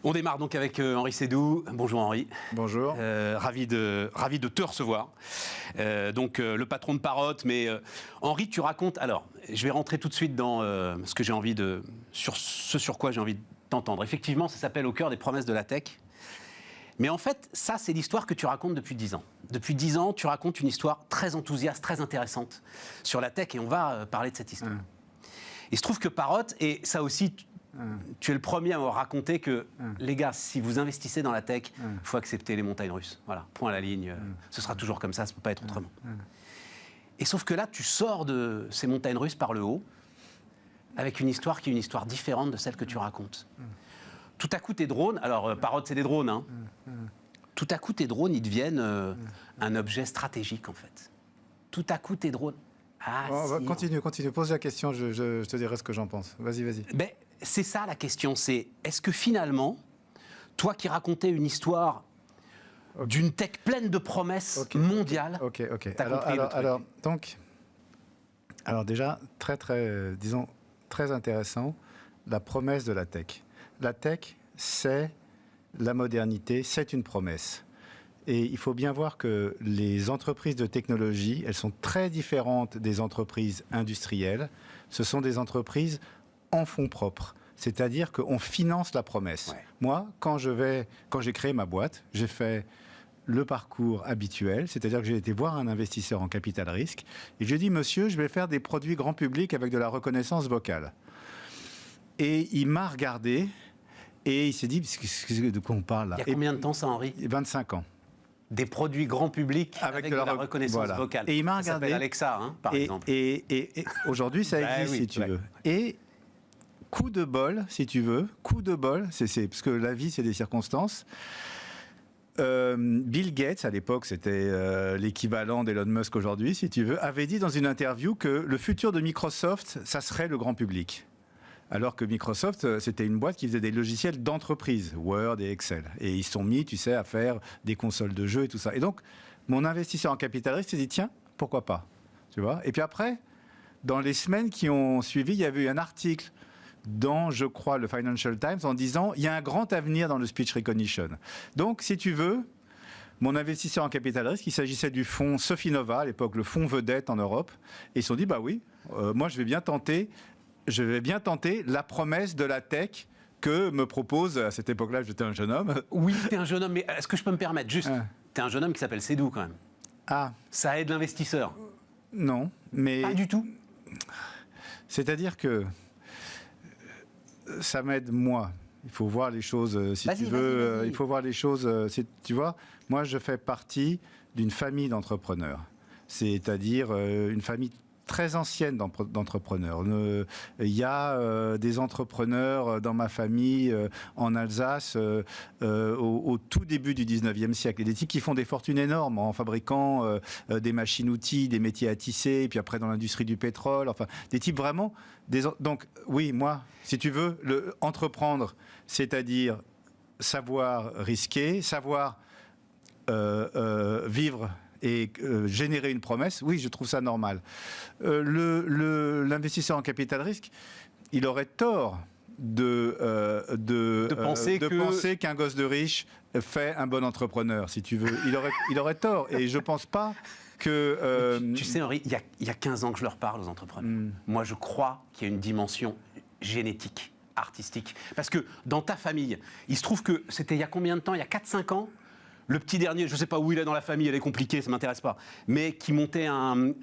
On démarre donc avec Henri Seydoux. Bonjour Henri. Bonjour. Ravi de te recevoir. Le patron de Parrot, mais Henri, tu racontes... Alors, je vais rentrer tout de suite dans ce que j'ai envie de... sur quoi j'ai envie de t'entendre. Effectivement, ça s'appelle Au cœur des promesses de la tech. Mais en fait, ça, c'est l'histoire que tu racontes depuis 10 ans. Depuis 10 ans, tu racontes une histoire très enthousiaste, très intéressante sur la tech, et on va parler de cette histoire. Il se trouve que Parrot, et ça aussi... Tu es le premier à me raconter que, les gars, si vous investissez dans la tech, il faut accepter les montagnes russes. Voilà, point à la ligne. Ce sera toujours comme ça ne peut pas être autrement. Et sauf que là, tu sors de ces montagnes russes par le haut, avec une histoire qui est une histoire différente de celle que tu racontes. Tout à coup, tes drones, alors Parrot, c'est des drones, hein. Tout à coup, tes drones, ils deviennent un objet stratégique, en fait. Tout à coup, tes drones... Ah, si, continue, pose la question, je te dirai ce que j'en pense. Vas-y. Ben, c'est ça la question, c'est est-ce que finalement, toi qui racontais une histoire d'une tech pleine de promesses mondiales, t'as compris le truc. Alors déjà, très intéressant, la promesse de la tech. La tech, c'est la modernité, c'est une promesse. Et il faut bien voir que les entreprises de technologie, elles sont très différentes des entreprises industrielles. Ce sont des entreprises en fonds propres. C'est-à-dire qu'on finance la promesse. Ouais. Moi, quand j'ai créé ma boîte, j'ai fait le parcours habituel, c'est-à-dire que j'ai été voir un investisseur en capital risque et j'ai dit, monsieur, je vais faire des produits grand public avec de la reconnaissance vocale. Et il m'a regardé et il s'est dit, de quoi on parle là? Il y a combien de temps ça, Henri? 25 ans. Des produits grand public avec de la reconnaissance vocale. Et il m'a regardé. Ça s'appelle Alexa, hein, par exemple. Et aujourd'hui, ça existe, si tu veux. Et coup de bol, si tu veux, c'est parce que la vie, c'est des circonstances. Bill Gates, à l'époque, c'était l'équivalent d'Elon Musk aujourd'hui, si tu veux, avait dit dans une interview que le futur de Microsoft, ça serait le grand public. Alors que Microsoft, c'était une boîte qui faisait des logiciels d'entreprise, Word et Excel. Et ils se sont mis, tu sais, à faire des consoles de jeux et tout ça. Et donc, mon investisseur en capital risque s'est dit, tiens, pourquoi pas? Tu vois? Et puis après, dans les semaines qui ont suivi, il y avait eu un article dans, je crois, le Financial Times en disant, il y a un grand avenir dans le speech recognition. Donc, si tu veux, mon investisseur en capital risque, il s'agissait du fonds Sofinova, à l'époque, le fonds vedette en Europe. Et ils se sont dit, bah oui, moi, je vais bien tenter la promesse de la tech que me propose, à cette époque-là, j'étais un jeune homme. Oui, t'es un jeune homme, mais est-ce que je peux me permettre, juste, t'es un jeune homme qui s'appelle Seydoux, quand même. Ah. Ça aide l'investisseur. Non, mais... Pas du tout. C'est-à-dire que ça m'aide, moi. Il faut voir les choses, si tu veux. Vas-y. Il faut voir les choses, tu vois. Moi, je fais partie d'une famille d'entrepreneurs. C'est-à-dire une famille très ancienne d'entrepreneurs. Il y a des entrepreneurs dans ma famille en Alsace au tout début du 19e siècle. Et des types qui font des fortunes énormes en fabriquant des machines-outils, des métiers à tisser, et puis après dans l'industrie du pétrole. Enfin, des types vraiment... Donc, oui, moi, si tu veux, entreprendre, c'est-à-dire savoir risquer, savoir vivre et générer une promesse, oui, je trouve ça normal. L'investisseur en capital risque, il aurait tort de penser qu'un gosse de riche fait un bon entrepreneur, si tu veux. Il aurait tort. Et je ne pense pas que... Tu sais, Henri, il y a 15 ans que je leur parle aux entrepreneurs. Moi, je crois qu'il y a une dimension génétique, artistique. Parce que dans ta famille, il se trouve que c'était il y a combien de temps? Il y a 4-5 ans, le petit dernier, je ne sais pas où il est dans la famille, elle est compliquée, ça ne m'intéresse pas, mais qui montait un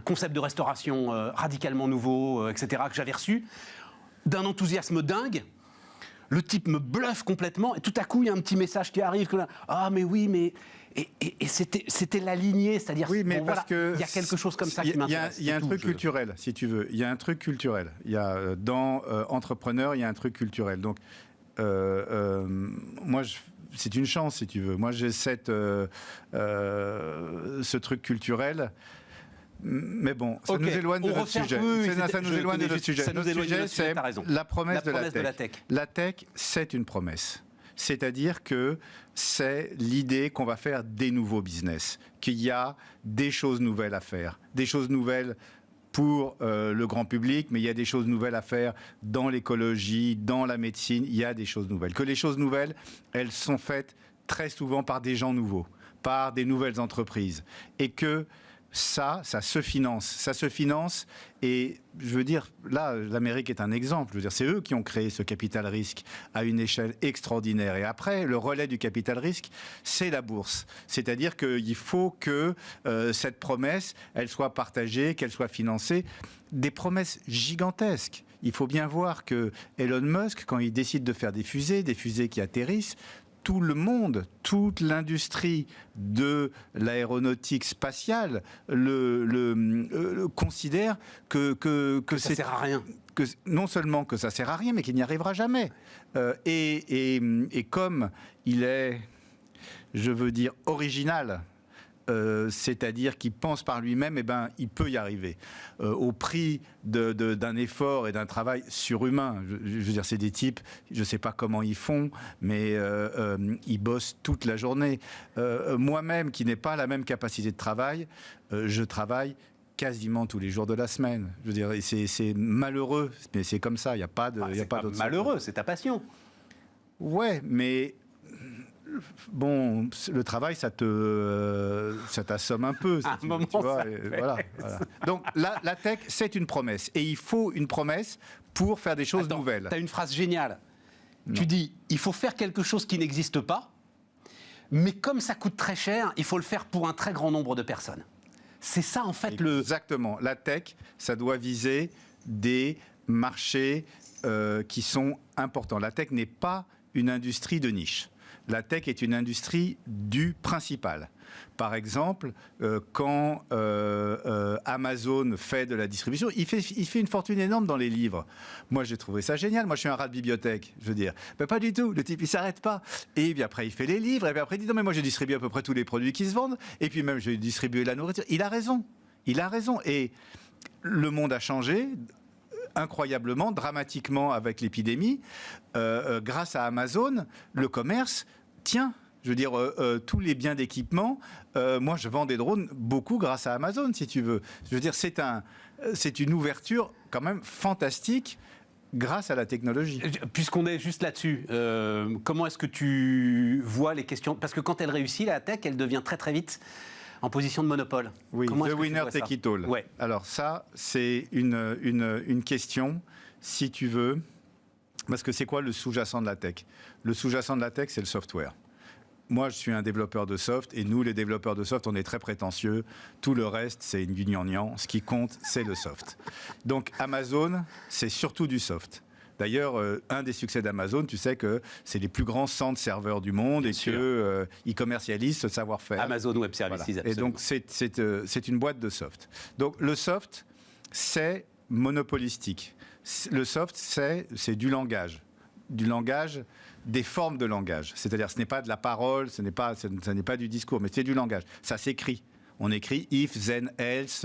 concept de restauration radicalement nouveau, etc., que j'avais reçu, d'un enthousiasme dingue. Le type me bluffe complètement, et tout à coup, il y a un petit message qui arrive, que là, ah mais oui, mais... Et c'était la lignée, c'est-à-dire, oui, mais bon, parce que il y a quelque chose comme ça qui m'intéresse. Il y a un truc culturel, si tu veux. Il y a un truc culturel. Il y a, dans entrepreneur, il y a un truc culturel. Donc, moi, c'est une chance, si tu veux. Moi, j'ai ce truc culturel. Mais bon, ça nous éloigne de notre sujet. Ça nous éloigne de notre sujet. Notre sujet, c'est la promesse de la tech. La tech, c'est une promesse. C'est-à-dire que c'est l'idée qu'on va faire des nouveaux business, qu'il y a des choses nouvelles à faire, des choses nouvelles pour le grand public, mais il y a des choses nouvelles à faire dans l'écologie, dans la médecine, il y a des choses nouvelles. Que les choses nouvelles, elles sont faites très souvent par des gens nouveaux, par des nouvelles entreprises. Et que ça se finance. Ça se finance et je veux dire, là, l'Amérique est un exemple. Je veux dire, c'est eux qui ont créé ce capital risque à une échelle extraordinaire. Et après, le relais du capital risque, c'est la bourse. C'est-à-dire qu'il faut que cette promesse, elle soit partagée, qu'elle soit financée. Des promesses gigantesques. Il faut bien voir que Elon Musk, quand il décide de faire des fusées qui atterrissent, tout le monde, toute l'industrie de l'aéronautique spatiale considère que ça sert à rien. Que non seulement que ça sert à rien, mais qu'il n'y arrivera jamais. Et comme il est, je veux dire, original, c'est-à-dire qu'il pense par lui-même, eh ben, il peut y arriver. Au prix d'un effort et d'un travail surhumain. Je veux dire, c'est des types, je ne sais pas comment ils font, mais ils bossent toute la journée. Moi-même, qui n'ai pas la même capacité de travail, je travaille quasiment tous les jours de la semaine. Je veux dire, c'est malheureux, mais c'est comme ça, il n'y a pas de... c'est pas malheureux, c'est ta passion. Ouais, mais... Bon, le travail, ça t'assomme un peu. À un moment, tu vois, voilà. Donc, la tech, c'est une promesse. Et il faut une promesse pour faire des choses nouvelles. Tu as une phrase géniale. Non. Tu dis, il faut faire quelque chose qui n'existe pas, mais comme ça coûte très cher, il faut le faire pour un très grand nombre de personnes. C'est ça, en fait, Exactement. La tech, ça doit viser des marchés qui sont importants. La tech n'est pas une industrie de niche. La tech est une industrie du principal. Par exemple, quand Amazon fait de la distribution, il fait une fortune énorme dans les livres. Moi, j'ai trouvé ça génial. Moi, je suis un rat de bibliothèque, je veux dire. Ben, pas du tout. Le type, il s'arrête pas. Et puis après, il fait les livres. Et puis après, il dit non, mais moi, j'ai distribué à peu près tous les produits qui se vendent. Et puis même, j'ai distribué la nourriture. Il a raison. Il a raison. Et le monde a changé incroyablement, dramatiquement avec l'épidémie. Grâce à Amazon, le commerce tient. Je veux dire, tous les biens d'équipement, moi je vends des drones beaucoup grâce à Amazon, si tu veux. Je veux dire, c'est une ouverture quand même fantastique grâce à la technologie. Puisqu'on est juste là-dessus, comment est-ce que tu vois les questions? Parce que quand elle réussit, la tech, elle devient très très vite en position de monopole. Oui, the winner take it all. Ouais. Alors ça, c'est une question, si tu veux, parce que c'est quoi le sous-jacent de la tech? Le sous-jacent de la tech, c'est le software. Moi, je suis un développeur de soft, et nous, les développeurs de soft, on est très prétentieux. Tout le reste, c'est une gnangnan. Ce qui compte, c'est le soft. Donc, Amazon, c'est surtout du soft. D'ailleurs, un des succès d'Amazon, tu sais que c'est les plus grands centres serveurs du monde et qu'ils commercialisent ce savoir-faire. Amazon Web Services, voilà. Et donc, c'est une boîte de soft. Donc, le soft, c'est monopolistique. Le soft, c'est du langage. Du langage, des formes de langage. C'est-à-dire, ce n'est pas de la parole, ce n'est pas du discours, mais c'est du langage. Ça s'écrit. On écrit if, then, else,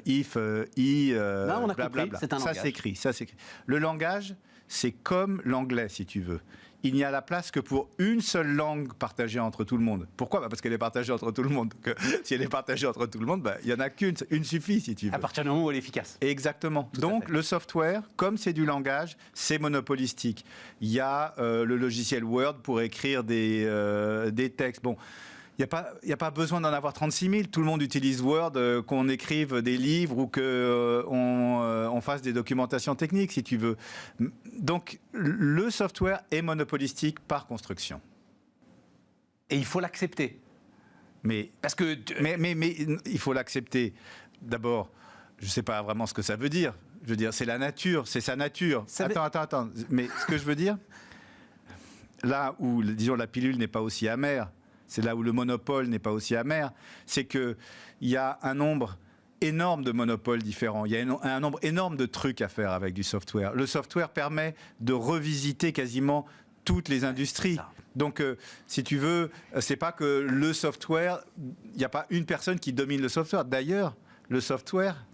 if, non, on a blablabla. compris, c'est un langage. Ça s'écrit. Le langage, c'est comme l'anglais, si tu veux. Il n'y a la place que pour une seule langue partagée entre tout le monde. Pourquoi ? Parce qu'elle est partagée entre tout le monde. Donc, si elle est partagée entre tout le monde, il n'y en a qu'une. Une suffit, si tu veux. À partir du moment où elle est efficace. Exactement. Donc, le software, comme c'est du langage, c'est monopolistique. Il y a le logiciel Word pour écrire des textes. Bon. Il n'y a pas besoin d'en avoir 36 000. Tout le monde utilise Word, qu'on écrive des livres ou qu'on fasse des documentations techniques, si tu veux. Donc, le software est monopolistique par construction. Et il faut l'accepter. Mais il faut l'accepter. D'abord, je ne sais pas vraiment ce que ça veut dire. Je veux dire, c'est la nature, c'est sa nature. Attends. Mais ce que je veux dire, là où, disons, la pilule n'est pas aussi amère, c'est là où le monopole n'est pas aussi amer, c'est qu'il y a un nombre énorme de monopoles différents. Il y a un nombre énorme de trucs à faire avec du software. Le software permet de revisiter quasiment toutes les industries. Donc, si tu veux, c'est pas que le software, il n'y a pas une personne qui domine le software. D'ailleurs, le software,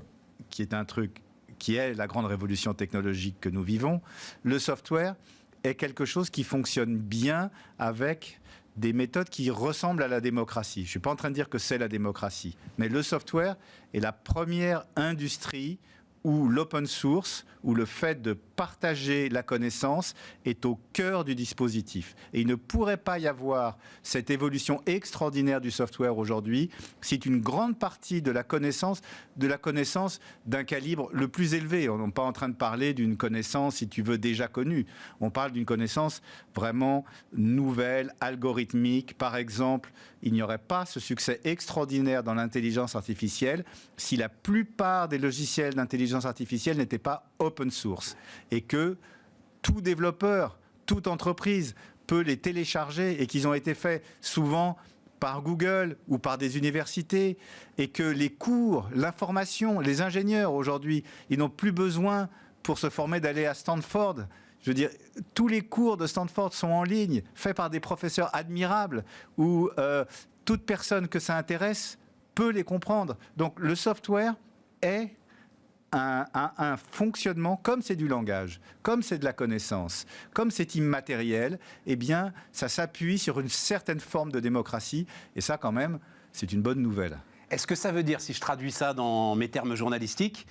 qui est un truc, qui est la grande révolution technologique que nous vivons, le software est quelque chose qui fonctionne bien avec des méthodes qui ressemblent à la démocratie. Je ne suis pas en train de dire que c'est la démocratie, mais le software est la première industrie où l'open source, où le fait de partager la connaissance est au cœur du dispositif. Et il ne pourrait pas y avoir cette évolution extraordinaire du software aujourd'hui si une grande partie de la connaissance d'un calibre le plus élevé. On n'est pas en train de parler d'une connaissance, si tu veux, déjà connue. On parle d'une connaissance vraiment nouvelle, algorithmique. Par exemple, il n'y aurait pas ce succès extraordinaire dans l'intelligence artificielle si la plupart des logiciels d'intelligence artificielle n'étaient pas open source et que tout développeur, toute entreprise peut les télécharger et qu'ils ont été faits souvent par Google ou par des universités et que les cours, l'information, les ingénieurs aujourd'hui, ils n'ont plus besoin pour se former d'aller à Stanford. Je veux dire, tous les cours de Stanford sont en ligne, faits par des professeurs admirables où toute personne que ça intéresse peut les comprendre. Donc le software est un fonctionnement, comme c'est du langage, comme c'est de la connaissance, comme c'est immatériel, eh bien, ça s'appuie sur une certaine forme de démocratie. Et ça, quand même, c'est une bonne nouvelle. Est-ce que ça veut dire, si je traduis ça dans mes termes journalistiques,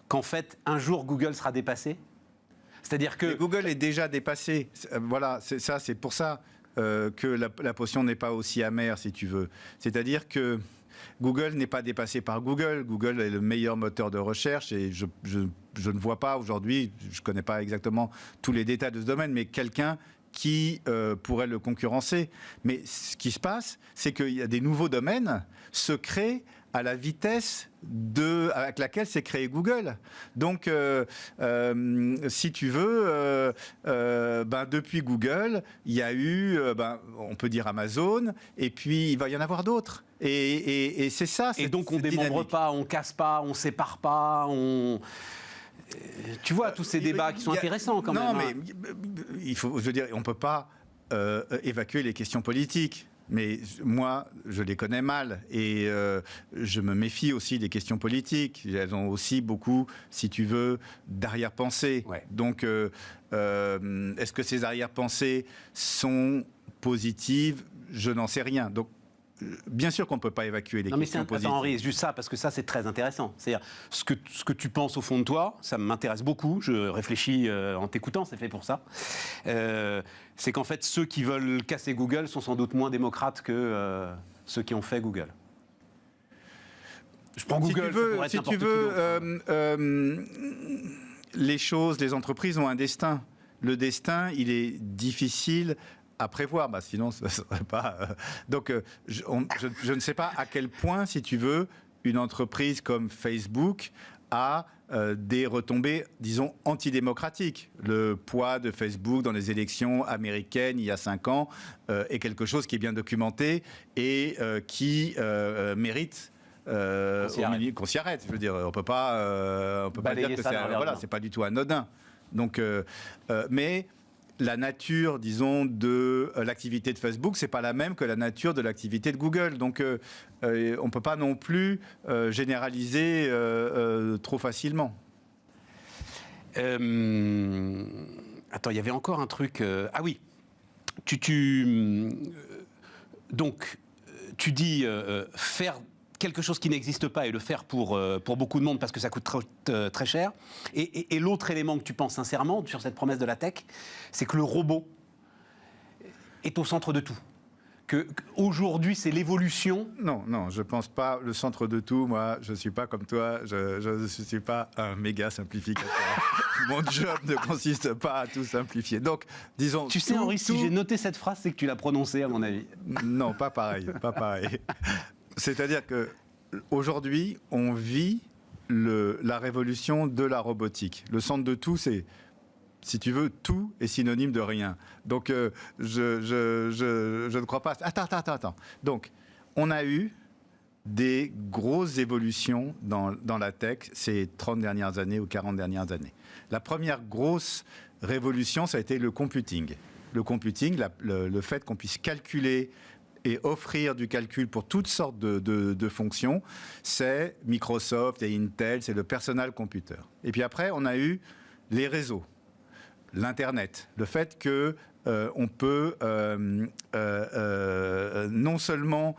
qu'en fait, un jour, Google sera dépassé ? C'est-à-dire que... Mais Google est déjà dépassé. Voilà, c'est pour ça que la potion n'est pas aussi amère, si tu veux. C'est-à-dire que Google n'est pas dépassé par Google. Google est le meilleur moteur de recherche et je ne vois pas aujourd'hui, je ne connais pas exactement tous les détails de ce domaine, mais quelqu'un qui pourrait le concurrencer. Mais ce qui se passe, c'est qu'il y a des nouveaux domaines se créent à la vitesse avec laquelle s'est créé Google. Donc, si tu veux, depuis Google, il y a eu, on peut dire Amazon, et puis il va y en avoir d'autres. Et c'est ça. Et donc on ne démembre pas, on ne casse pas, on ne sépare pas, Tu vois, tous ces débats qui sont intéressants quand même. Non, mais il faut, je veux dire, on ne peut pas évacuer les questions politiques. Mais moi, je les connais mal et je me méfie aussi des questions politiques. Elles ont aussi beaucoup, si tu veux, d'arrière-pensées. Ouais. Donc, est-ce que ces arrière-pensées sont positives ? Je n'en sais rien. Donc, bien sûr qu'on ne peut pas évacuer les questions politiques. Attends, Henri, juste ça, parce que ça, c'est très intéressant. C'est-à-dire, ce que tu penses au fond de toi, ça m'intéresse beaucoup. Je réfléchis en t'écoutant, c'est fait pour ça. C'est qu'en fait, ceux qui veulent casser Google sont sans doute moins démocrates que ceux qui ont fait Google. Je prends Google, si tu veux, les choses, les entreprises ont un destin. Le destin, il est difficile à prévoir, sinon ça ne serait pas... Donc, je ne sais pas à quel point, si tu veux, une entreprise comme Facebook a des retombées, disons, antidémocratiques. Le poids de Facebook dans les élections américaines il y a 5 ans est quelque chose qui est bien documenté et qui mérite qu'on s'y arrête. Je veux dire, on peut pas dire que c'est pas du tout anodin. Donc, mais la nature, disons, de l'activité de Facebook, c'est pas la même que la nature de l'activité de Google. Donc, on ne peut pas non plus généraliser trop facilement. Attends, il y avait encore un truc... Ah oui, donc, tu dis faire quelque chose qui n'existe pas et le faire pour beaucoup de monde parce que ça coûte très cher. Et l'autre élément que tu penses sincèrement sur cette promesse de la tech, c'est que le robot est au centre de tout. Qu'aujourd'hui, c'est l'évolution. Non, je ne pense pas le centre de tout. Moi, je ne suis pas comme toi. Je ne suis pas un méga simplificateur. Mon job ne consiste pas à tout simplifier. Donc, disons... Tu sais, Henri, si j'ai noté cette phrase, c'est que tu l'as prononcée, à mon avis. Non, pas pareil. C'est-à-dire qu'aujourd'hui, on vit la révolution de la robotique. Le centre de tout, c'est, si tu veux, tout est synonyme de rien. Donc, je ne crois pas... Attends. Donc, on a eu des grosses évolutions dans la tech ces 30 dernières années ou 40 dernières années. La première grosse révolution, ça a été le computing. Le computing, le fait qu'on puisse calculer et offrir du calcul pour toutes sortes de fonctions, c'est Microsoft et Intel, c'est le personal computer. Et puis après, on a eu les réseaux. l'Internet, le fait que on peut non seulement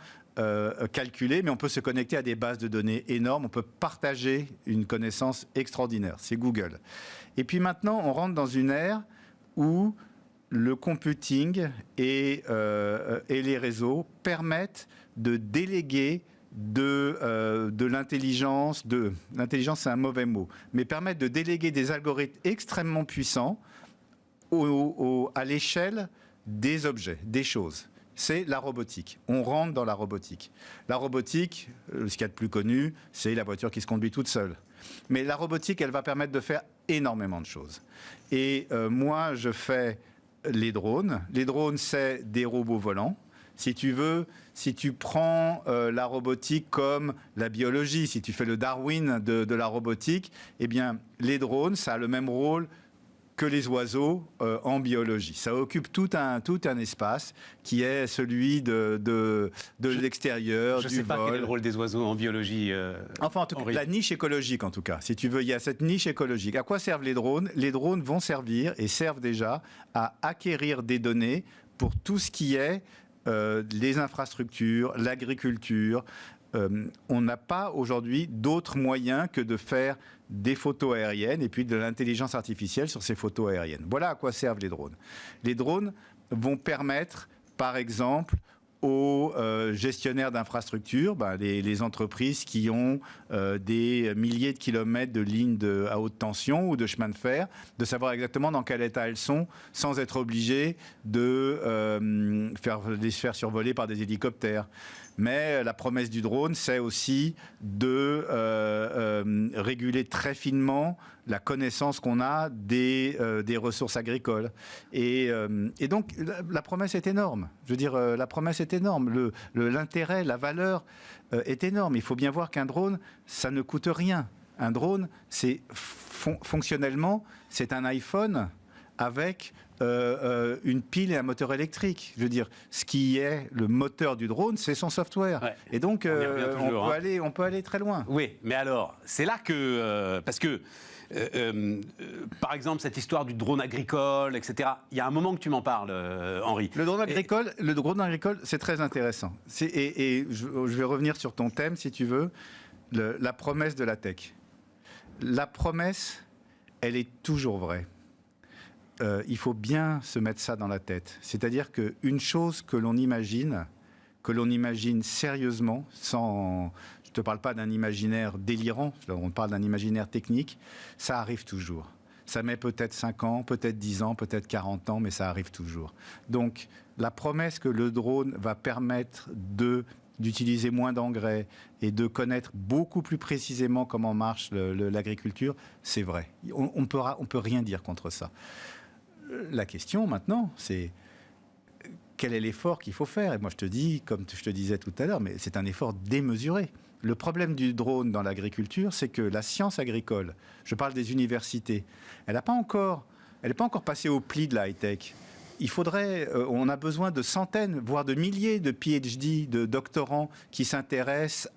calculer, mais on peut se connecter à des bases de données énormes, on peut partager une connaissance extraordinaire, c'est Google. Et puis maintenant, on rentre dans une ère où le computing et les réseaux permettent de déléguer de l'intelligence, l'intelligence c'est un mauvais mot, mais permettent de déléguer des algorithmes extrêmement puissants à l'échelle des objets, des choses. C'est la robotique. On rentre dans la robotique. La robotique, ce qu'il y a de plus connu, c'est la voiture qui se conduit toute seule. Mais la robotique, elle va permettre de faire énormément de choses. Et moi, je fais les drones. Les drones, c'est des robots volants. Si tu veux, si tu prends la robotique comme la biologie, si tu fais le Darwin de la robotique, eh bien, les drones, ça a le même rôle que les oiseaux en biologie. Ça occupe tout un espace qui est celui de l'extérieur, du vol. Je ne sais pas quel est le rôle des oiseaux en biologie. Enfin, en tout cas, la niche écologique, en tout cas. Si tu veux, il y a cette niche écologique. À quoi servent les drones ? Les drones vont servir, et servent déjà, à acquérir des données pour tout ce qui est les infrastructures, l'agriculture. On n'a pas aujourd'hui d'autres moyens que de faire des photos aériennes et puis de l'intelligence artificielle sur ces photos aériennes. Voilà à quoi servent les drones. Les drones vont permettre, par exemple, aux gestionnaires d'infrastructures, les entreprises qui ont des milliers de kilomètres de lignes à haute tension ou de chemin de fer, de savoir exactement dans quel état elles sont, sans être obligés de les faire survoler par des hélicoptères. Mais la promesse du drone, c'est aussi de réguler très finement la connaissance qu'on a des ressources agricoles. Et donc, la promesse est énorme. Je veux dire, la promesse est énorme. L'intérêt, la valeur est énorme. Il faut bien voir qu'un drone, ça ne coûte rien. Un drone, c'est fonctionnellement, c'est un iPhone avec une pile et un moteur électrique. Je veux dire, ce qui est le moteur du drone, c'est son software. Ouais. Et donc, on peut aller très loin. Oui, mais alors, c'est là que... parce que, par exemple, cette histoire du drone agricole, etc., il y a un moment que tu m'en parles, Henri. Le drone agricole, c'est très intéressant. Je vais revenir sur ton thème, si tu veux, la promesse de la tech. La promesse, elle est toujours vraie. Il faut bien se mettre ça dans la tête. C'est-à-dire qu'une chose que l'on imagine sérieusement, sans... Je ne te parle pas d'un imaginaire délirant, on parle d'un imaginaire technique, ça arrive toujours. Ça met peut-être 5 ans, peut-être 10 ans, peut-être 40 ans, mais ça arrive toujours. Donc, la promesse que le drone va permettre d'utiliser moins d'engrais et de connaître beaucoup plus précisément comment marche l'agriculture, c'est vrai. On peut rien dire contre ça. La question maintenant, c'est quel est l'effort qu'il faut faire ? Et moi je te dis, comme je te disais tout à l'heure, mais c'est un effort démesuré. Le problème du drone dans l'agriculture, c'est que la science agricole, je parle des universités, elle n'est pas encore passée au pli de la high-tech. On a besoin de centaines, voire de milliers de PhD, de doctorants qui s'intéressent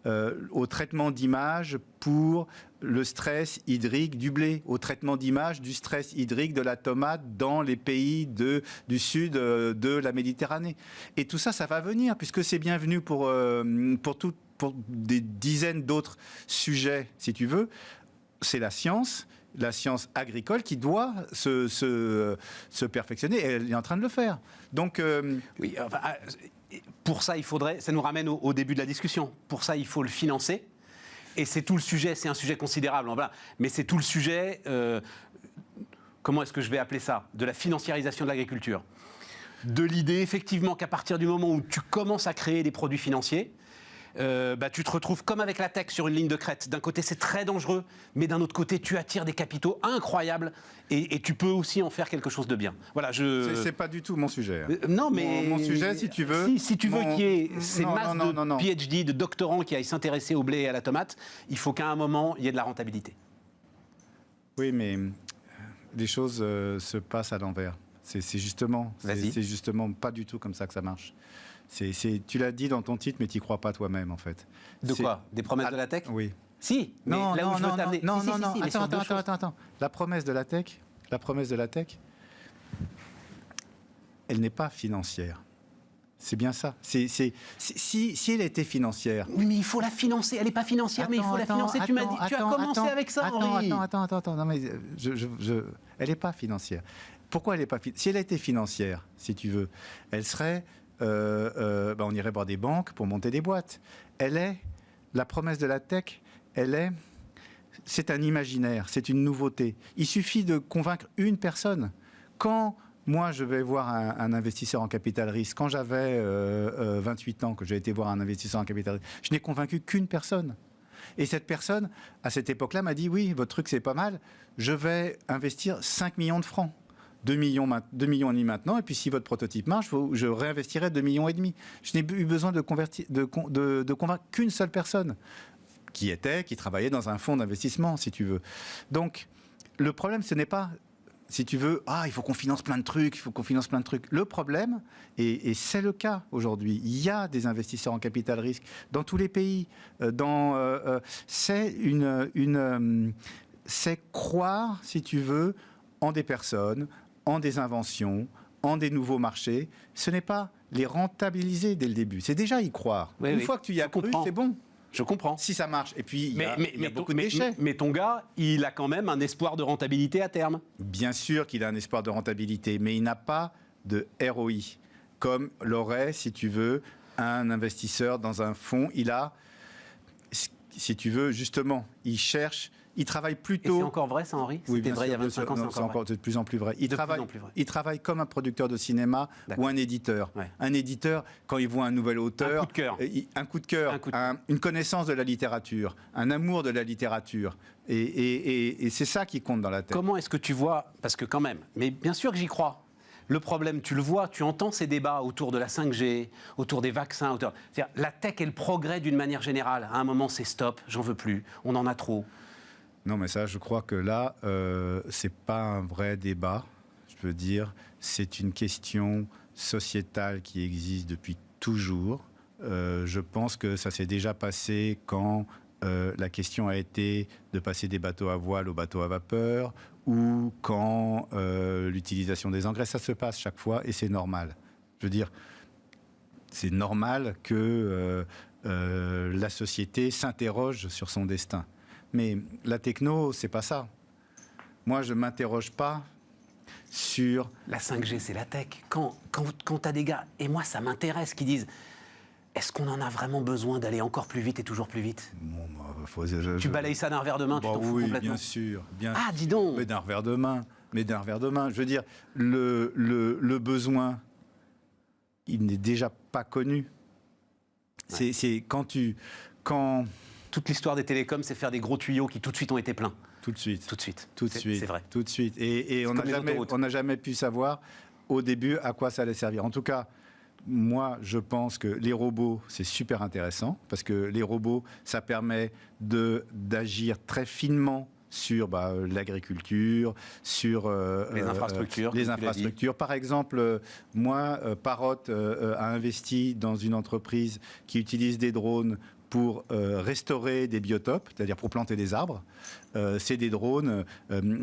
au traitement d'images pour le stress hydrique du blé, au traitement d'image du stress hydrique de la tomate dans les pays du sud de la Méditerranée. Et tout ça, ça va venir, puisque c'est bienvenu pour des dizaines d'autres sujets, si tu veux. C'est la science agricole qui doit se perfectionner. Et elle est en train de le faire. Donc, oui, enfin, pour ça, ça nous ramène au début de la discussion. Pour ça, il faut le financer. Et c'est tout le sujet, c'est un sujet considérable, voilà. Mais c'est tout le sujet, comment est-ce que je vais appeler ça ? De la financiarisation de l'agriculture. De l'idée, effectivement, qu'à partir du moment où tu commences à créer des produits financiers, tu te retrouves comme avec la tech sur une ligne de crête. D'un côté, c'est très dangereux, mais d'un autre côté, tu attires des capitaux incroyables et tu peux aussi en faire quelque chose de bien. Voilà, c'est pas du tout mon sujet. Non, mais mon sujet, si tu veux. Si tu veux qu'il y ait ces masses de PhD, de doctorants qui aillent s'intéresser au blé et à la tomate, il faut qu'à un moment, il y ait de la rentabilité. Oui, mais les choses se passent à l'envers. C'est justement pas du tout comme ça que ça marche. Tu l'as dit dans ton titre, mais tu n'y crois pas toi-même, en fait. De quoi ? Des promesses de la tech ? Oui. Si, mais là où je veux t'amener... Attends. La promesse de la tech, La promesse de la tech, elle n'est pas financière. C'est bien ça. Si elle était financière... Oui, mais il faut la financer. Elle n'est pas financière, mais il faut la financer. Tu m'as dit, tu as commencé avec ça, Henri. Attends. Non, mais elle n'est pas financière. Pourquoi elle n'est pas financière? Si elle était financière, si tu veux, elle serait... on irait voir des banques pour monter des boîtes. La promesse de la tech, c'est un imaginaire, c'est une nouveauté. Il suffit de convaincre une personne. Quand moi, je vais voir un investisseur en capital risque, quand j'avais 28 ans, que j'ai été voir un investisseur en capital risque, je n'ai convaincu qu'une personne. Et cette personne, à cette époque-là, m'a dit, oui, votre truc, c'est pas mal, je vais investir 5 millions de francs. 2 millions et demi maintenant, et puis si votre prototype marche, je réinvestirai 2 millions et demi. Je n'ai eu besoin de convaincre qu'une seule personne qui travaillait dans un fonds d'investissement, si tu veux. Donc, le problème, ce n'est pas, si tu veux, il faut qu'on finance plein de trucs, Le problème, et c'est le cas aujourd'hui, il y a des investisseurs en capital risque dans tous les pays. C'est croire, si tu veux, en des personnes, en des inventions, en des nouveaux marchés. Ce n'est pas les rentabiliser dès le début. C'est déjà y croire. Une fois que tu y as cru, c'est bon. Je comprends. Si ça marche. Et puis, il y a beaucoup de déchets. Mais ton gars, il a quand même un espoir de rentabilité à terme. Bien sûr qu'il a un espoir de rentabilité, mais il n'a pas de ROI, comme l'aurait, si tu veux, un investisseur dans un fonds. Il a, si tu veux, justement, il travaille plutôt... Et c'est encore vrai, ça, Henri? Oui, C'était vrai il y a 25 ans, c'est encore de plus en plus vrai. Il travaille comme un producteur de cinéma ou un éditeur. Ouais. Un éditeur, quand il voit un nouvel auteur... Un coup de cœur. Une connaissance de la littérature, un amour de la littérature. Et c'est ça qui compte dans la tête. Comment est-ce que tu vois... Parce que quand même, mais bien sûr que j'y crois. Le problème, tu le vois, tu entends ces débats autour de la 5G, autour des vaccins. C'est-à-dire, la tech et le progrès d'une manière générale. À un moment, c'est stop, j'en veux plus, on en a trop. Non, mais ça, je crois que là, c'est pas un vrai débat. Je veux dire, c'est une question sociétale qui existe depuis toujours. Je pense que ça s'est déjà passé quand la question a été de passer des bateaux à voile aux bateaux à vapeur, ou quand l'utilisation des engrais, ça se passe chaque fois et c'est normal. Je veux dire, c'est normal que la société s'interroge sur son destin. Mais la techno, c'est pas ça. Moi, je m'interroge pas sur... La 5G, c'est la tech. Quand tu as des gars, et moi, ça m'intéresse, qui disent... Est-ce qu'on en a vraiment besoin d'aller encore plus vite et toujours plus vite? Tu balayes ça d'un revers de main, tu t'en fous complètement? Bien sûr. Dis donc. Mais d'un revers de main. Je veux dire, le besoin, il n'est déjà pas connu. Ouais. C'est quand... Toute l'histoire des télécoms, c'est faire des gros tuyaux qui tout de suite ont été pleins. Tout de suite. C'est vrai. Tout de suite. Et on n'a jamais pu savoir au début à quoi ça allait servir. En tout cas, moi, je pense que les robots, c'est super intéressant, parce que les robots, ça permet d'agir très finement sur l'agriculture, sur les infrastructures. Par exemple, moi, Parrot a investi dans une entreprise qui utilise des drones pour restaurer des biotopes, c'est-à-dire pour planter des arbres. C'est des drones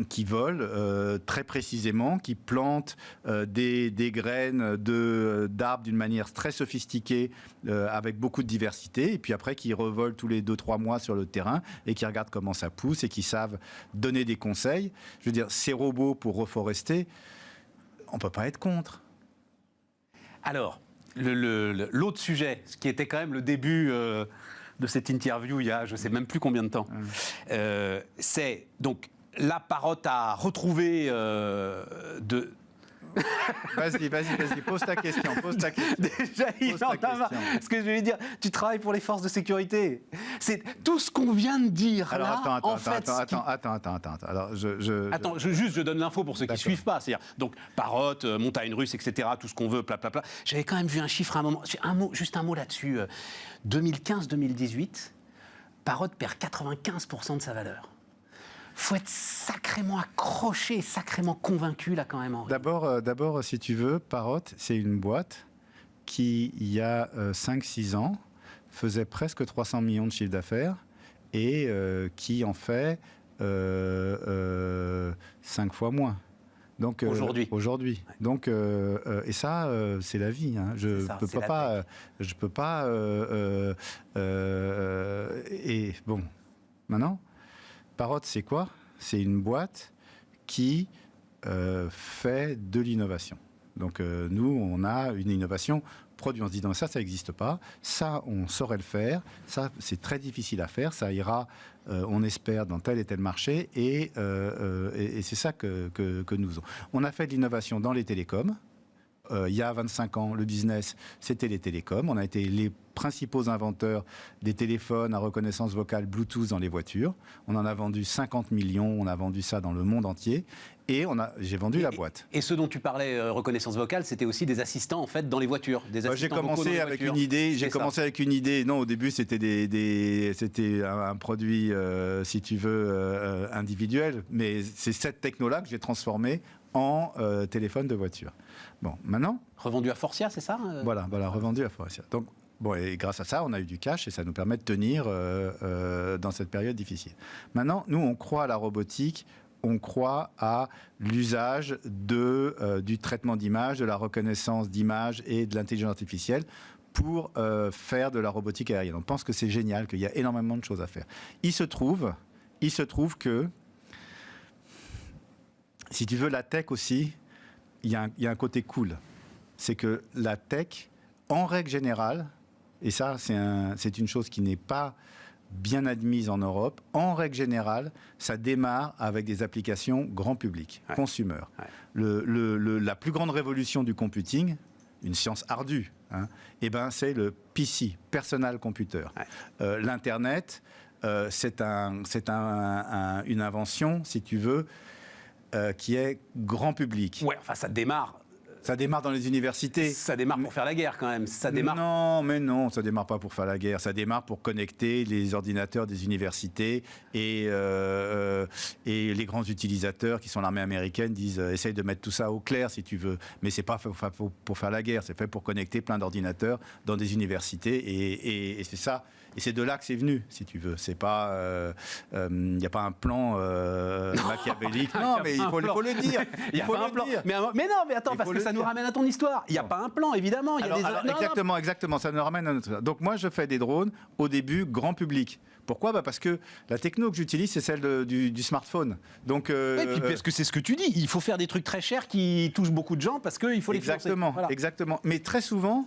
qui volent très précisément, qui plantent des graines d'arbres d'une manière très sophistiquée, avec beaucoup de diversité, et puis après qui revolent tous les 2-3 mois sur le terrain et qui regardent comment ça pousse et qui savent donner des conseils. Je veux dire, ces robots pour reforester, on ne peut pas être contre. Alors, l'autre sujet, ce qui était quand même le début de cette interview il y a je ne sais même plus combien de temps, c'est donc la Parrot a retrouvé Vas-y, pose ta question. Déjà, il en a marre. Ce que je vais lui dire, tu travailles pour les forces de sécurité. C'est tout ce qu'on vient de dire. Alors, là, attends. Alors, je donne l'info pour ceux qui ne suivent pas. C'est-à-dire, donc, Parrot, montagne russe, etc., tout ce qu'on veut, pla. J'avais quand même vu un chiffre à un moment. Juste un mot là-dessus. 2015-2018, Parrot perd 95% de sa valeur. Faut être sacrément accroché, sacrément convaincu, là, quand même, Henri. D'abord, si tu veux, Parrot, c'est une boîte qui, il y a 5-6 ans, faisait presque 300 millions de chiffre d'affaires et qui en fait 5 fois moins. Donc aujourd'hui. Ouais. Donc et ça, c'est la vie. Hein. Je peux pas. Et bon, maintenant, Parrot, c'est quoi? C'est une boîte qui fait de l'innovation. Donc nous, on a une innovation produit. On se dit non, ça n'existe pas. Ça, on saurait le faire. Ça, c'est très difficile à faire. Ça ira, on espère, dans tel et tel marché. Et c'est ça que nous faisons. On a fait de l'innovation dans les télécoms. Il y a 25 ans, le business, c'était les télécoms. On a été les principaux inventeurs des téléphones à reconnaissance vocale Bluetooth dans les voitures. On en a vendu 50 millions, on a vendu ça dans le monde entier. Et j'ai vendu la boîte. Et ce dont tu parlais, reconnaissance vocale, c'était aussi des assistants en fait dans les voitures. J'ai commencé avec une idée. Non, au début c'était un produit, si tu veux, individuel. Mais c'est cette techno-là que j'ai transformée en téléphone de voiture. Bon, maintenant... Revendu à Forcia, c'est ça? Voilà, revendu à Forcia. Donc, bon, et grâce à ça, on a eu du cash et ça nous permet de tenir dans cette période difficile. Maintenant, nous, on croit à la robotique, on croit à l'usage du traitement d'image, de la reconnaissance d'image et de l'intelligence artificielle pour faire de la robotique aérienne. On pense que c'est génial, qu'il y a énormément de choses à faire. Il se trouve que, si tu veux, la tech aussi, il y a un côté cool. C'est que la tech, en règle générale, et ça, c'est une chose qui n'est pas bien admise en Europe, en règle générale, ça démarre avec des applications grand public, consumer. Ouais. La plus grande révolution du computing, une science ardue, hein, c'est le PC, Personal Computer. Ouais. L'Internet, c'est une invention, si tu veux, qui est grand public. Ouais, enfin, ça démarre. Ça démarre dans les universités. Ça démarre pour faire la guerre quand même. Ça démarre... Non, mais non, ça démarre pas pour faire la guerre. Ça démarre pour connecter les ordinateurs des universités et les grands utilisateurs qui sont l'armée américaine disent essaye de mettre tout ça au clair si tu veux. Mais c'est pas fait pour faire la guerre. C'est fait pour connecter plein d'ordinateurs dans des universités et c'est ça. Et c'est de là que c'est venu, si tu veux. C'est pas, n'y a pas un plan machiavélique. Non, mais il faut le dire. Il faut le dire. Mais non, mais attends, parce que ça nous ramène à ton histoire. Il n'y a pas un plan, évidemment. Exactement. Ça nous ramène à notre. Donc moi, je fais des drones au début grand public. Pourquoi? Parce que la techno que j'utilise, c'est celle du smartphone. Donc, et puis parce que c'est ce que tu dis. Il faut faire des trucs très chers qui touchent beaucoup de gens parce qu'il faut les financer. Exactement. Mais très souvent.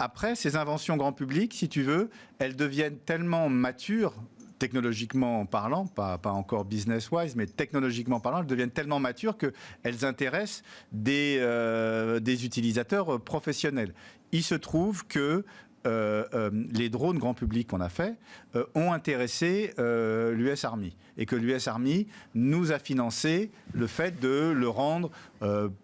Après, ces inventions grand public, si tu veux, elles deviennent tellement matures, technologiquement parlant, pas encore business-wise, mais technologiquement parlant, elles deviennent tellement matures qu'elles intéressent des utilisateurs professionnels. Il se trouve que les drones grand public qu'on a fait ont intéressé l'US Army et que l'US Army nous a financé le fait de le rendre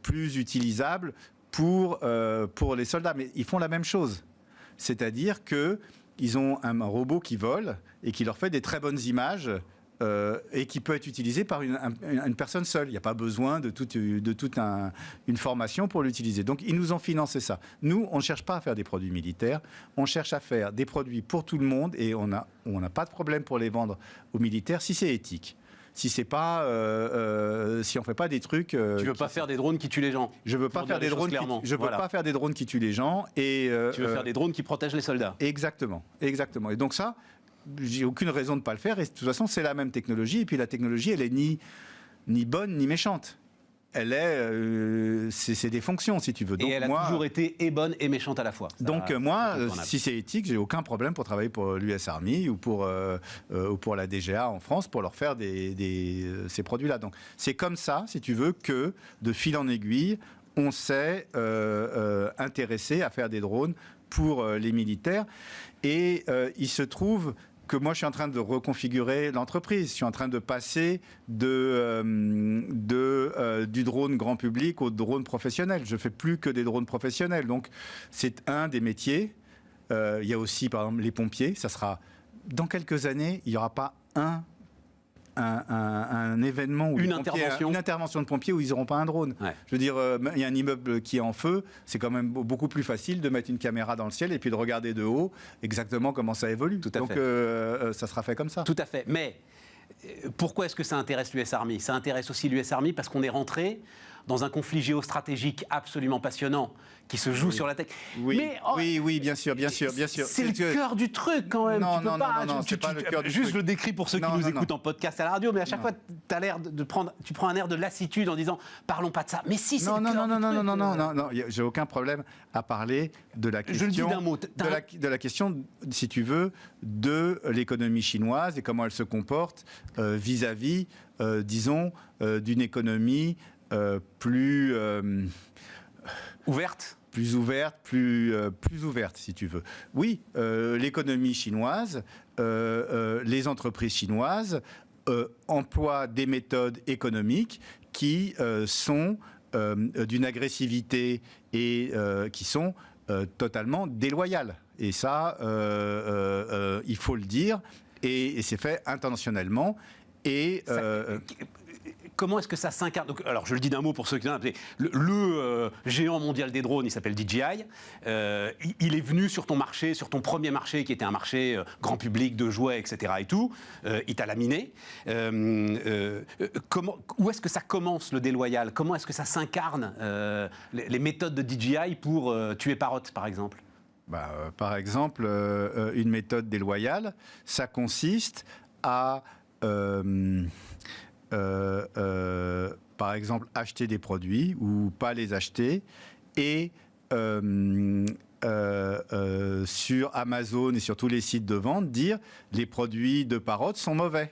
plus utilisable pour les soldats. Mais ils font la même chose. C'est-à-dire qu'ils ont un robot qui vole et qui leur fait des très bonnes images et qui peut être utilisé par une personne seule. Il n'y a pas besoin de toute une formation pour l'utiliser. Donc, ils nous ont financé ça. Nous, on ne cherche pas à faire des produits militaires. On cherche à faire des produits pour tout le monde et on n'a pas de problème pour les vendre aux militaires si c'est éthique. Si c'est pas, si on fait pas des trucs. Tu veux pas faire des drones qui tuent les gens. Je veux pas faire des drones. Je veux pas faire des drones qui tuent les gens. Et tu veux faire des drones qui protègent les soldats. Exactement. Et donc ça, j'ai aucune raison de pas le faire. Et de toute façon, c'est la même technologie. Et puis la technologie, elle est ni bonne ni méchante. Elle est, c'est des fonctions, si tu veux. Donc, et elle a toujours été et bonne et méchante à la fois. Donc moi, si c'est éthique, j'ai aucun problème pour travailler pour l'US Army ou pour la DGA en France pour leur faire ces produits-là. Donc c'est comme ça, si tu veux, que de fil en aiguille, on s'est intéressé à faire des drones pour les militaires. Et il se trouve que moi, je suis en train de reconfigurer l'entreprise. Je suis en train de passer du drone grand public au drone professionnel. Je ne fais plus que des drones professionnels. Donc, c'est un des métiers. Il y a aussi, par exemple, les pompiers. Ça sera, dans quelques années, il n'y aura pas un événement où une intervention de pompiers où ils n'auront pas un drone. Ouais. Je veux dire, il y a un immeuble qui est en feu, c'est quand même beaucoup plus facile de mettre une caméra dans le ciel et puis de regarder de haut exactement comment ça évolue. Donc ça sera fait comme ça. Tout à fait. Mais pourquoi est-ce que ça intéresse l'US Army? Ça intéresse aussi l'US Army parce qu'on est rentré dans un conflit géostratégique absolument passionnant qui se joue sur la tech. Oui, Mais, oui, bien sûr. C'est le cœur du truc quand même. Non, tu peux non, pas, non, c'est pas le cœur du juste truc. je le décris pour ceux qui nous écoutent en podcast à la radio, mais à chaque fois, tu prends un air de lassitude en disant parlons pas de ça. Mais si, c'est le cœur du truc. Non, j'ai aucun problème à parler de la question. Je le dis d'un mot. De la question, si tu veux, de l'économie chinoise et comment elle se comporte vis-à-vis, disons, d'une économie plus ouverte. Plus ouverte, si tu veux. Oui, l'économie chinoise, les entreprises chinoises emploient des méthodes économiques qui sont d'une agressivité et qui sont totalement déloyales. Et ça, il faut le dire, et c'est fait intentionnellement. Et comment est-ce que ça s'incarne? Alors, je le dis d'un mot pour ceux qui l'ont appelé. Le géant mondial des drones, il s'appelle DJI. Il est venu sur ton marché, sur ton premier marché, qui était un marché grand public de jouets, etc. et tout. Il t'a laminé. Où est-ce que ça commence, le déloyal? Comment est-ce que ça s'incarne, les méthodes de DJI pour tuer Parrot, par exemple? Par exemple, une méthode déloyale, ça consiste à... par exemple, acheter des produits ou pas les acheter et sur Amazon et sur tous les sites de vente, dire les produits de Parrot sont mauvais.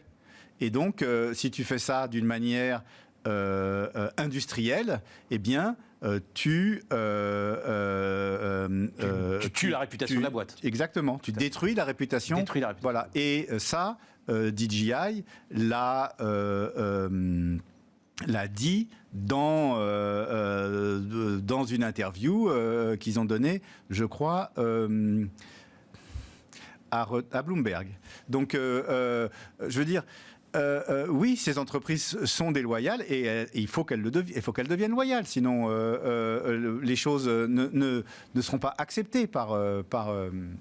Et donc, si tu fais ça d'une manière industrielle, eh bien, tu tues la réputation de la boîte. Exactement, tu détruis la réputation. Voilà. Et ça, DJI l'a dit dans une interview qu'ils ont donnée, je crois, à Bloomberg. Donc, je veux dire, oui, ces entreprises sont déloyales et il faut qu'elles deviennent loyales, sinon les choses ne seront pas acceptées par...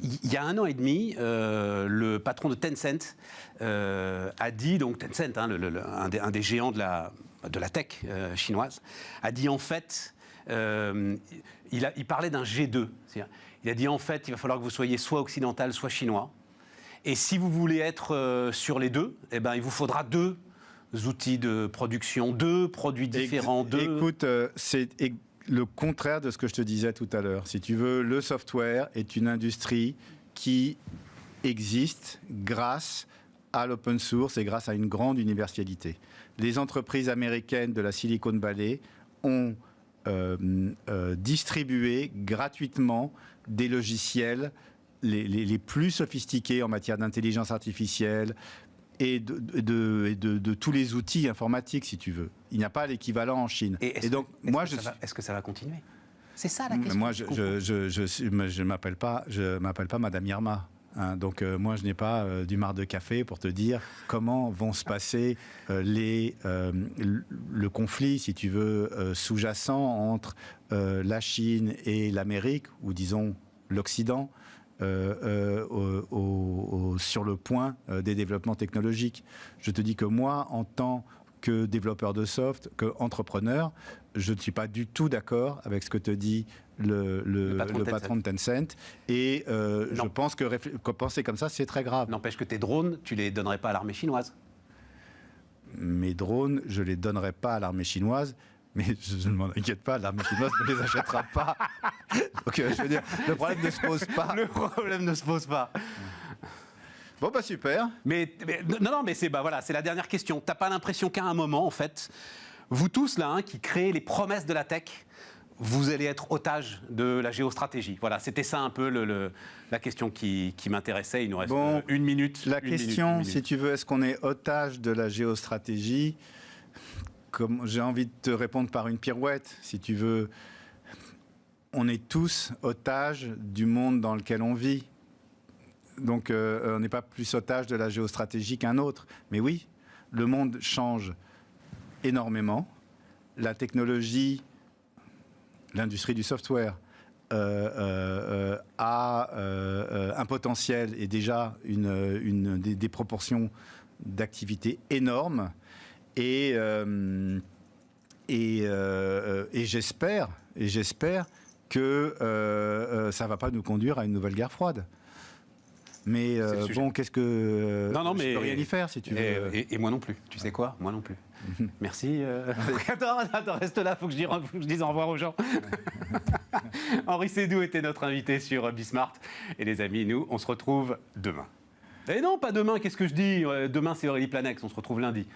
Il y a 1 an et demi, le patron de Tencent a dit, donc Tencent, un des géants de la tech chinoise, a dit en fait, il parlait d'un G2. Il a dit en fait, il va falloir que vous soyez soit occidental, soit chinois. Et si vous voulez être sur les deux, eh ben, il vous faudra 2 outils de production, 2 produits différents. Écoute, c'est le contraire de ce que je te disais tout à l'heure. Si tu veux, le software est une industrie qui existe grâce à l'open source et grâce à une grande universalité. Les entreprises américaines de la Silicon Valley ont distribué gratuitement des logiciels les plus sophistiqués en matière d'intelligence artificielle et de tous les outils informatiques, si tu veux. Il n'y a pas l'équivalent en Chine. Est-ce que ça va continuer? C'est ça la question. Moi, je m'appelle pas Madame Irma. Hein, donc moi, je n'ai pas du marc de café pour te dire comment vont se passer le conflit, si tu veux, sous-jacent entre la Chine et l'Amérique, ou disons l'Occident, sur le point des développements technologiques. Je te dis que moi, en tant que développeur de soft, qu'entrepreneur, je ne suis pas du tout d'accord avec ce que te dit le patron de Tencent. Et je pense que penser comme ça, c'est très grave. N'empêche que tes drones, tu les donnerais pas à l'armée chinoise. Mes drones, je les donnerais pas à l'armée chinoise. Mais je ne m'en inquiète pas, l'armée chinoise ne les achètera pas. Donc, je veux dire, le problème ne se pose pas. Le problème ne se pose pas. Bon, super. Mais c'est c'est la dernière question. T'as pas l'impression qu'à un moment, en fait, vous tous là, qui créez les promesses de la tech, vous allez être otage de la géostratégie? Voilà, c'était ça un peu la question qui m'intéressait. Il nous reste 1 minute. La question, si tu veux, est-ce qu'on est otage de la géostratégie? J'ai envie de te répondre par une pirouette, si tu veux. On est tous otages du monde dans lequel on vit. Donc, on n'est pas plus otage de la géostratégie qu'un autre. Mais oui, le monde change énormément. La technologie, l'industrie du software a un potentiel et déjà des proportions d'activité énormes. Et Et j'espère que ça ne va pas nous conduire à une nouvelle guerre froide. Mais bon, qu'est-ce que... Non, mais... Je peux rien y faire, si tu veux. Et moi non plus. Tu sais quoi? Moi non plus. Merci. Attends, reste là, faut que je dise au revoir aux gens. Henri Seydoux était notre invité sur Bismart. Et les amis, nous, on se retrouve demain. Et non, pas demain, qu'est-ce que je dis? Demain, c'est Aurélie Planex, on se retrouve lundi.